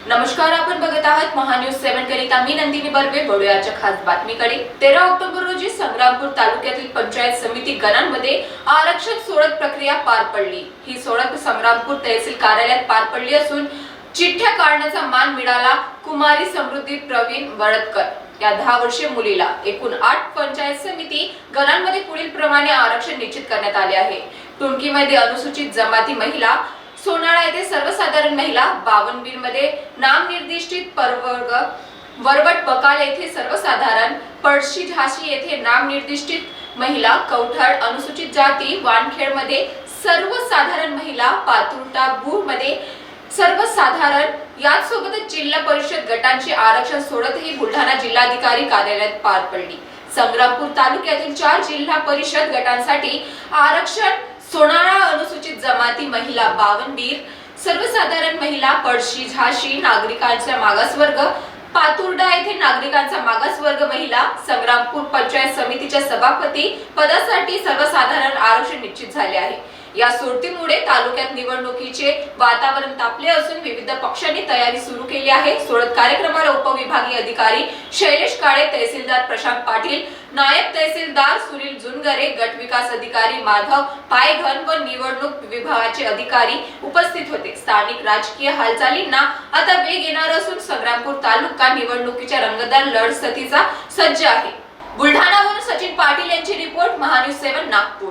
नमस्कार, आपण बघत आहात महान्यूज 7 करिता मी नंदिनी बर्वे. बळूयाच्या खास बातमीकडे. 13 ऑक्टोबर रोजी संग्रामपूर तालुक्यातील पंचायत समिती गणांमध्ये आरक्षण सोडत प्रक्रिया पार पडली. ही सोडत संग्रामपूर तहसील कार्यालयात पार पडली असून चिठ्ठ्या काढण्याचा मान मिळाला कुमारी समृद्धी प्रवीण वडतकर या 10 वर्षीय मुलीला. एकूण 8 पंचायत समिती गणांमध्ये पुढील प्रमाणे आरक्षण निश्चित करण्यात आले आहे. टुमकीमध्ये अनुसूचित जमाती महिला, सोनाळा येथे सर्वसाधारण महिला, बावनबीर मध्ये नामनिर्दिष्टित प्रवर्ग, वरवट बकाल येथे सर्वसाधारण, पळशी झाशी येथे नामनिर्दिष्टित महिला, कौठळ अनुसूचित जाती, वानखेड मध्ये सर्वसाधारण महिला, पातुर्टा बूर मध्ये सर्वसाधारण. यासोबतच जिल्हा परिषद गटांची आरक्षण सोडतही बुलढाणा जिल्हाधिकारी कार्यालयात पार पडली. संग्रामपूर तालुक्यातील 4 जिल्हा परिषद गटांसाठी आरक्षण. सोनाळा अनुसूचित जमाती महिला, बावनबीर सर्वसाधारण महिला, पळशी झाशी नागरिकांचा मागासवर्ग, पातुर्डा येथे नागरिकांचा मागासवर्ग महिला. संग्रामपूर पंचायत समितीच्या सभापती पदासाठी सर्वसाधारण आरक्षण निश्चित झाले आहे. या सोडतीमुळे तालुक्यात निवडणुकीचे वातावरण तापले असून विविध पक्षांनी तयारी सुरू केली आहे. सोडत कार्यक्रमाला उपविभागीय अधिकारी शैलेश काळे, तहसीलदार प्रशांत पाटील, नायब तहसीलदार सुनील जुनगरे, गट विकास अधिकारी माधव पायघन व निवडणूक विभागाचे अधिकारी उपस्थित होते. स्थानिक राजकीय हालचालींना आता वेग येणार असून संग्रामपूर तालुका निवडणुकीच्या रंगतदार लढतीसाठी सज्ज आहे. बुलढाणावरून सचिन पाटील यांची रिपोर्ट, महान्यूज 7 नागपूर.